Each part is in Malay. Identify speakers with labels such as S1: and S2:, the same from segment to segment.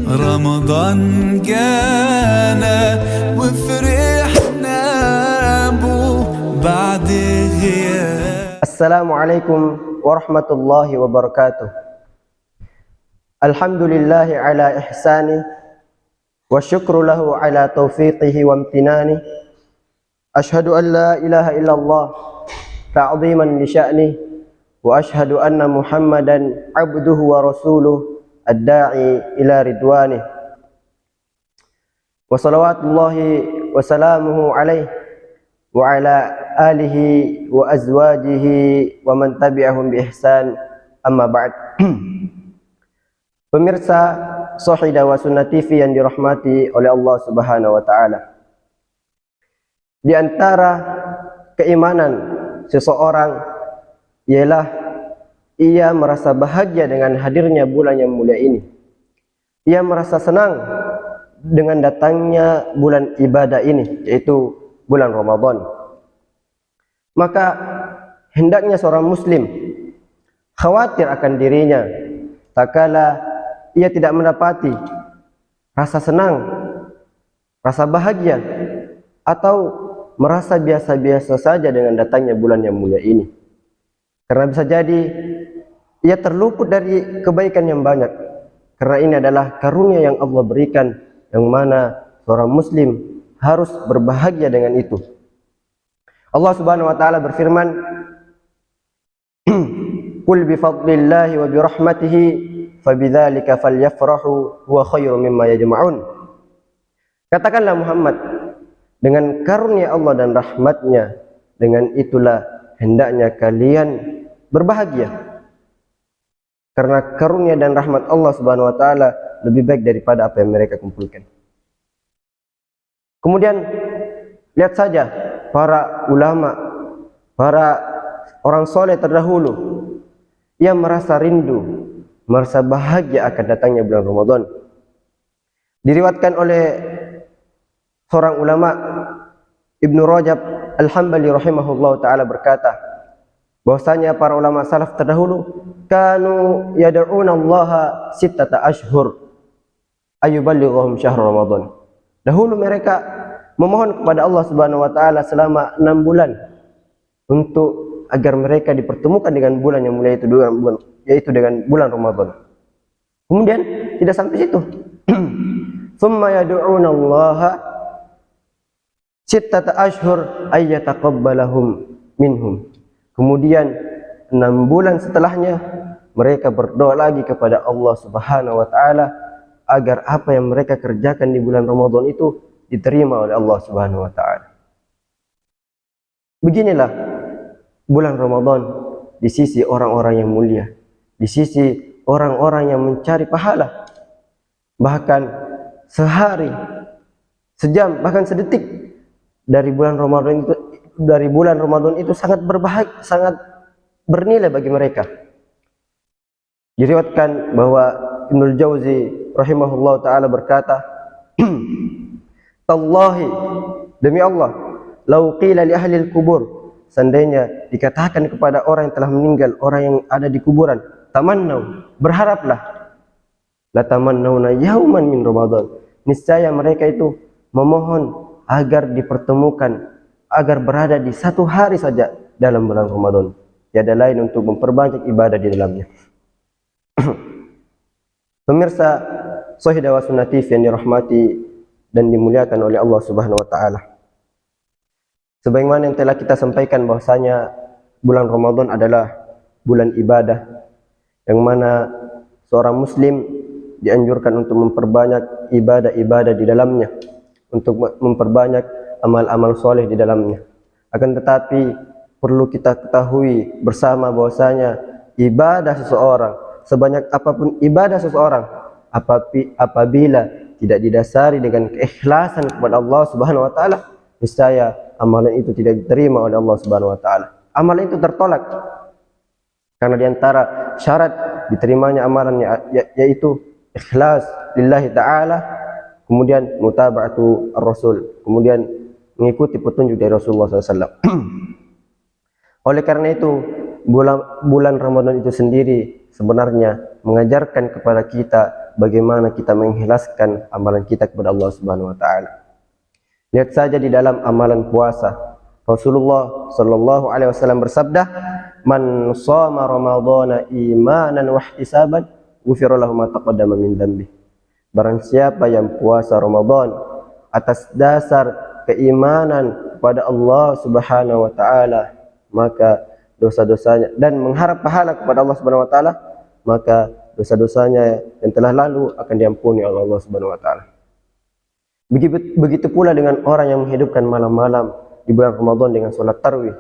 S1: رمضان جانا وفرحنا بو بعد غياب.
S2: السلام عليكم ورحمة الله وبركاته. الحمد لله على إحسانه والشكر له على توفيقه وامتنانه. أشهد أن لا إله إلا الله تعظيما لشأنه، وأشهد أن محمدا عبده ورسوله الداعي إلى رضوانه، وصلوات الله وسلامه عليه وعلى آله وأزواجه ومن تبعهم بإحسان. Amma ba'd. Pemirsa Shahida wa Sunnah TV yang dirahmati oleh Allah Subhanahu wa taala. Di antara keimanan seseorang ialah ia merasa bahagia dengan hadirnya bulan yang mulia ini. Ia merasa senang dengan datangnya bulan ibadah ini, yaitu bulan Ramadan. Maka hendaknya seorang muslim khawatir akan dirinya tak kala ia tidak mendapati rasa senang, rasa bahagia, atau merasa biasa-biasa saja dengan datangnya bulan yang mulia ini. Karena bisa jadi ia terluput dari kebaikan yang banyak. Karena ini adalah karunia yang Allah berikan, yang mana seorang muslim harus berbahagia dengan itu. Allah Subhanahu wa taala berfirman, "Qul bi fadlillahi wa bi rahmatihi fabidzalika falyafrahu huwa khairum mimma yajma'un." Katakanlah Muhammad, dengan karunia Allah dan rahmatnya, dengan itulah hendaknya kalian berbahagia. Karena karunia dan rahmat Allah Subhanahu wa taala lebih baik daripada apa yang mereka kumpulkan. Kemudian lihat saja para ulama, para orang soleh terdahulu yang merasa rindu, merasa bahagia akan datangnya bulan Ramadan. Diriwayatkan oleh seorang ulama, Ibnu Rajab Al-Hambali rahimahullah ta'ala berkata bahwasanya para ulama salaf terdahulu kanu yad'una Allah sittata ashhur ayuballighum syahr Ramadan. Dahulu mereka memohon kepada Allah Subhanahu wa taala selama 6 bulan untuk agar mereka dipertemukan dengan bulan yang mulia itu, yaitu dengan bulan Ramadan. Kemudian tidak sampai situ. Thumma yad'una Allah sittata ashhur ayyataqabbalahum minhum. Kemudian 6 bulan setelahnya mereka berdoa lagi kepada Allah Subhanahu wa taala agar apa yang mereka kerjakan di bulan Ramadan itu diterima oleh Allah Subhanahu wa taala. Beginilah bulan Ramadan di sisi orang-orang yang mulia, di sisi orang-orang yang mencari pahala. Bahkan sehari, sejam, bahkan sedetik dari bulan Ramadan itu sangat berbahagia, sangat bernilai bagi mereka. Diriwayatkan bahwa Ibnul Jauzi rahimahullah taala berkata, "Tallahi, demi Allah, lau qila li ahli al-kubur, seandainya dikatakan kepada orang yang telah meninggal, orang yang ada di kuburan, tamannau, berharaplah, la tamannawna yauman min Ramadan." Niscaya mereka itu memohon agar dipertemukan, agar berada di satu hari saja dalam bulan Ramadan, tiada lain untuk memperbanyak ibadah di dalamnya. Pemirsa Shahida wa Sunnah TV yang dirahmati dan dimuliakan oleh Allah Subhanahu wa taala. Sebagaimana yang telah kita sampaikan bahwasanya bulan Ramadan adalah bulan ibadah, yang mana seorang muslim dianjurkan untuk memperbanyak ibadah-ibadah di dalamnya, untuk memperbanyak amal-amal soleh di dalamnya. Akan tetapi perlu kita ketahui bersama bahwasanya ibadah seseorang, sebanyak apapun ibadah seseorang, apabila tidak didasari dengan keikhlasan kepada Allah Subhanahu wa taala, niscaya amalan itu tidak diterima oleh Allah Subhanahu wa taala. Amalan itu tertolak. Karena di antara syarat diterimanya amalan yaitu ikhlas lillahi taala, kemudian mutaba'atu ar-rasul, kemudian mengikuti petunjuk dari Rasulullah SAW. Oleh karena itu bulan Ramadan itu sendiri sebenarnya mengajarkan kepada kita bagaimana kita mengikhlaskan amalan kita kepada Allah Subhanahu wa taala. Lihat saja di dalam amalan puasa. Rasulullah sallallahu alaihi wasallam bersabda, "Man shoma ramadhana imanan wa ihtisaban, ghufira lahu ma taqaddama min dhanbi." Barang siapa yang puasa Ramadan atas dasar keimanan pada Allah Subhanahu wa taala, maka dosa-dosanya, dan mengharap pahala kepada Allah Subhanahu wa taala, maka dosa-dosanya yang telah lalu akan diampuni oleh Allah Subhanahu wa taala. Begitu pula dengan orang yang menghidupkan malam-malam di bulan Ramadan dengan salat tarawih.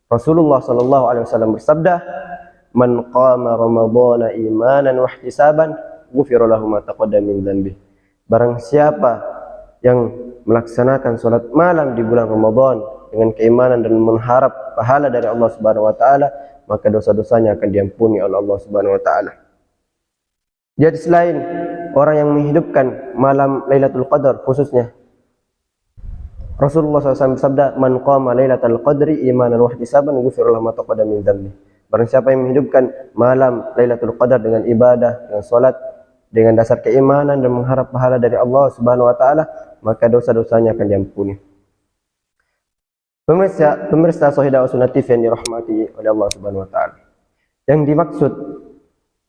S2: Rasulullah sallallahu alaihi wasallam bersabda, "Man qama ramadhana imanan wa ihtisaban, ghufira lahu ma taqaddama min dhanbi." Barang siapa yang melaksanakan salat malam di bulan Ramadan dengan keimanan dan mengharap pahala dari Allah Subhanahu wa taala, maka dosa-dosanya akan diampuni oleh Allah Subhanahu wa taala. Jadi selain orang yang menghidupkan malam Lailatul Qadar khususnya, Rasulullah SAW bersabda, "Man qama Lailatul Qadri imanan wa ihtisaban, ghufira lahu ma taqaddama min dhanbi." Barang siapa yang menghidupkan malam Lailatul Qadar dengan ibadah, dengan salat, dengan dasar keimanan dan mengharap pahala dari Allah Subhanahu wa taala, maka dosa-dosanya akan diampuni. Pemirsa Shahidah Sunnah TV yang dirahmati oleh Allah Subhanahu wa taala. Yang dimaksud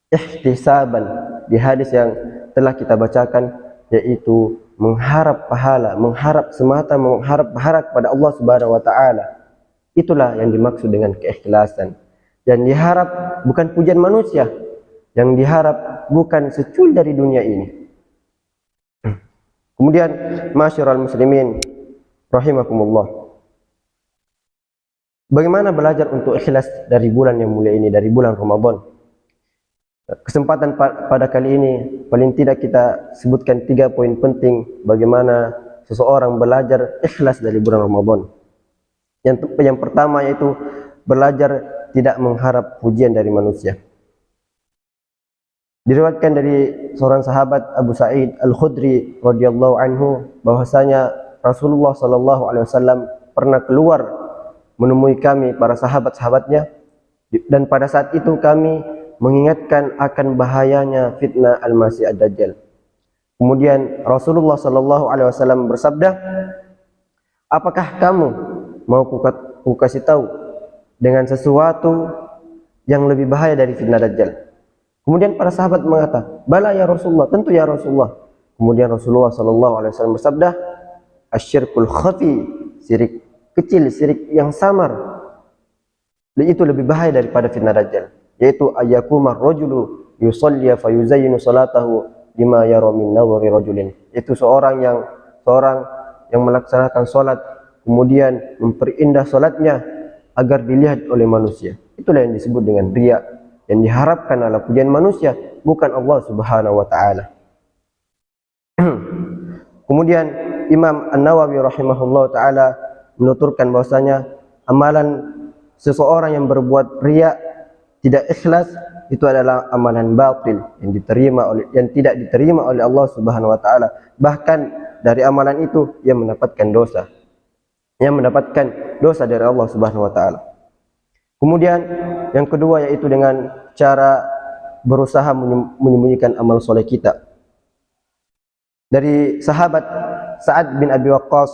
S2: ihtisaban di hadis yang telah kita bacakan yaitu mengharap pahala, mengharap pahala kepada Allah Subhanahu wa taala. Itulah yang dimaksud dengan keikhlasan. Yang diharap bukan pujian manusia, yang diharap bukan secul dari dunia ini. Kemudian masyiral muslimin rahimakumullah. Bagaimana belajar untuk ikhlas dari bulan yang mulia ini, dari bulan Ramadan? Kesempatan pada kali ini paling tidak kita sebutkan 3 poin penting bagaimana seseorang belajar ikhlas dari bulan Ramadan. Yang pertama yaitu belajar tidak mengharap pujian dari manusia. Diriwayatkan dari seorang sahabat Abu Sa'id Al-Khudri radhiyallahu anhu bahwasanya Rasulullah sallallahu alaihi wasallam pernah keluar menemui kami para sahabat-sahabatnya, dan pada saat itu kami mengingatkan akan bahayanya fitnah Al-Masih Ad-Dajjal. Kemudian Rasulullah sallallahu alaihi wasallam bersabda, "Apakah kamu mau ku kasih tahu dengan sesuatu yang lebih bahaya dari fitnah Dajjal?" Kemudian para sahabat mengatakan, "Bala ya Rasulullah, tentu ya Rasulullah." Kemudian Rasulullah sallallahu alaihi wasallam bersabda, "Asyirkul khafi," syirik kecil, syirik yang samar, dan itu lebih bahaya daripada fitnah Dajjal, yaitu ayyakumar rajulu yusalli fa yuzayyinu salatahu lima yara min nadhari rajulin. Itu seorang yang melaksanakan salat kemudian memperindah salatnya agar dilihat oleh manusia. Itulah yang disebut dengan riya, yang diharapkan adalah pujian manusia, bukan Allah Subhanahu wa taala. Kemudian Imam An-Nawawi rahimahullah taala menuturkan bahwasanya amalan seseorang yang berbuat riya, tidak ikhlas, itu adalah amalan batil yang tidak diterima oleh Allah Subhanahu wa taala. Bahkan dari amalan itu ia mendapatkan dosa. Ia mendapatkan dosa dari Allah Subhanahu wa taala. Kemudian yang kedua yaitu dengan cara berusaha menyembunyikan amal soleh kita. Dari sahabat Sa'ad bin Abi Waqqas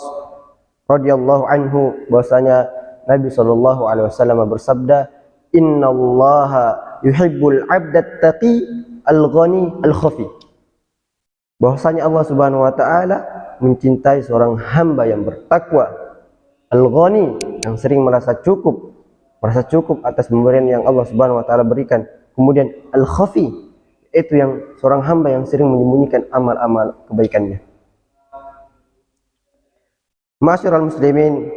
S2: radhiyallahu anhu bahwasanya Nabi sallallahu alaihi wasallam bersabda, "Innallaha yuhibbul 'abdat taqi al-ghani al-khafi." Bahwasanya Allah Subhanahu wa taala mencintai seorang hamba yang bertakwa, al-ghani, yang sering merasa cukup atas pemberian yang Allah Subhanahu wa taala berikan. Kemudian al-khafi, itu yang seorang hamba yang sering menyembunyikan amal-amal kebaikannya. Masyiral muslimin,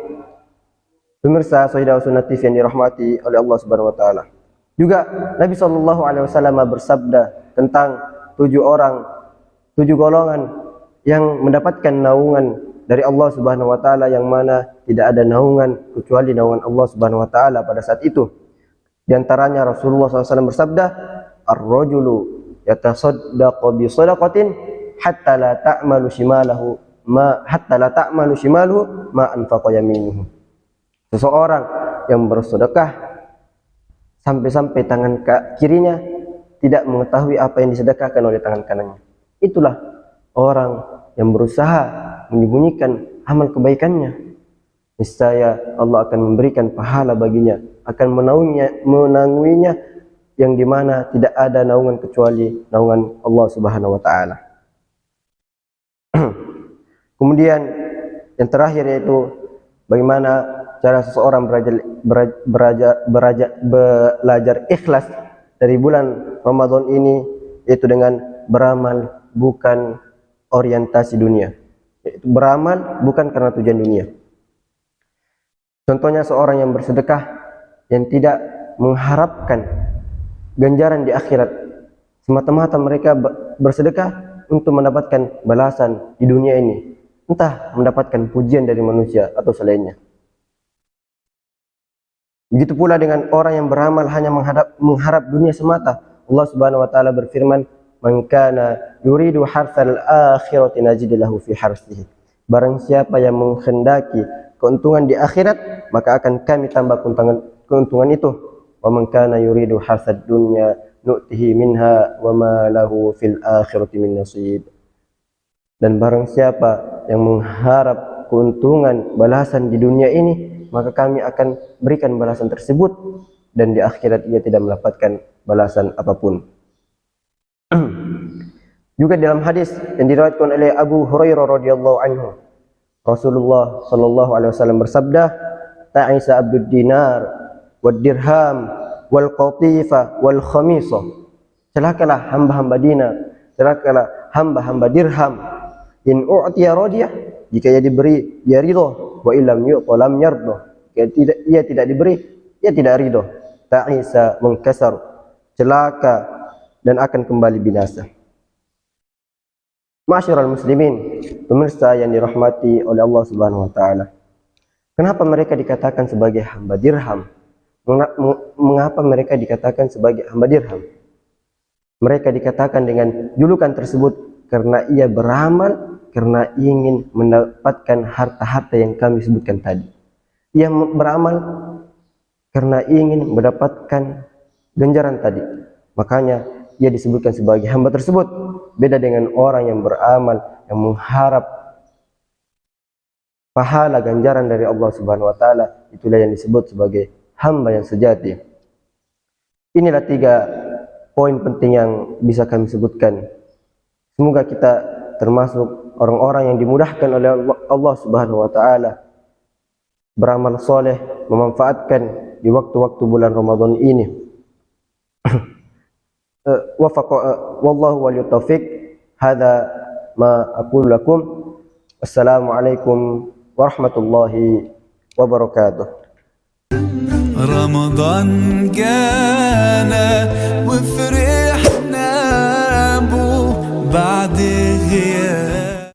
S2: pemirsa Shahidah Sunnah TV yang dirahmati oleh Allah Subhanahu wa taala. Juga Nabi sallallahu alaihi wasallam bersabda tentang 7 golongan yang mendapatkan naungan dari Allah Subhanahu wa taala, yang mana tidak ada naungan kecuali naungan Allah Subhanahu wa taala pada saat itu. Di antaranya Rasulullah SAW bersabda, "Ar-rajulu yatasaddaqu bi shadaqatin hatta la ta'malu shimaluhu ma anfaqa yaminuhu." Seseorang yang bersedekah sampai-sampai tangan kirinya tidak mengetahui apa yang disedekahkan oleh tangan kanannya. itulah orang yang berusaha menyembunyikan amal kebaikannya. Niscaya Allah akan memberikan pahala baginya, akan menanggunginya yang dimana tidak ada naungan kecuali naungan Allah Subhanahu wa Ta'ala. Kemudian yang terakhir yaitu bagaimana cara seseorang belajar ikhlas dari bulan Ramadan ini, yaitu dengan beramal bukan orientasi dunia, yaitu beramal bukan karena tujuan dunia. Contohnya seorang yang bersedekah yang tidak mengharapkan ganjaran di akhirat, semata-mata mereka bersedekah untuk mendapatkan balasan di dunia ini, entah mendapatkan pujian dari manusia atau selainnya. Begitu pula dengan orang yang beramal hanya mengharap dunia semata. Allah Subhanahu wa Ta'ala berfirman, "Man kana yuridu hartsal akhirati najid lahu fi harsihi." Barang siapa yang menghendaki keuntungan di akhirat, maka akan kami tambah keuntungan itu. Wa man kana yuridu hartsad dunya nu'tihi minha wa ma lahu fil akhirati min nasib. Dan barang siapa yang mengharap keuntungan balasan di dunia ini, maka kami akan berikan balasan tersebut, dan di akhirat ia tidak mendapatkan balasan apapun. Juga dalam hadis yang diriwayatkan oleh Abu Hurairah radhiyallahu anhu, Rasulullah sallallahu alaihi wasallam bersabda, "Ta'isa abdud dinar wad dirham wal qatifa wal khamisah." Celakalah hamba-hamba dinar, celakalah hamba-hamba dirham. In u'tiya radiyah, jika ia diberi ia ridha, wa illam yu'ta lam yarda, jika ia tidak diberi ia tidak ridha. Ta'isa munkasar, celaka dan akan kembali binasa. Ma'asyiral muslimin, pemirsa yang dirahmati oleh Allah Subhanahu wa Ta'ala, kenapa mereka dikatakan sebagai hamba dirham? Mengapa mereka dikatakan sebagai hamba dirham? Mereka dikatakan dengan julukan tersebut karena ia beramal karena ingin mendapatkan harta-harta yang kami sebutkan tadi. Ia beramal karena ingin mendapatkan ganjaran tadi. Makanya ia disebutkan sebagai hamba tersebut. Beda dengan orang yang beramal yang mengharap pahala ganjaran dari Allah Subhanahu wa Ta'ala, itulah yang disebut sebagai hamba yang sejati. Inilah 3 poin penting yang bisa kami sebutkan. Semoga kita termasuk orang-orang yang dimudahkan oleh Allah Subhanahu wa Ta'ala beramal soleh, memanfaatkan di waktu-waktu bulan Ramadan ini. Wallahu waliyut taufiq. Hadza ma aqulu lakum. Wassalamualaikum warahmatullahi wabarakatuh.
S1: رمضان جانا وفرق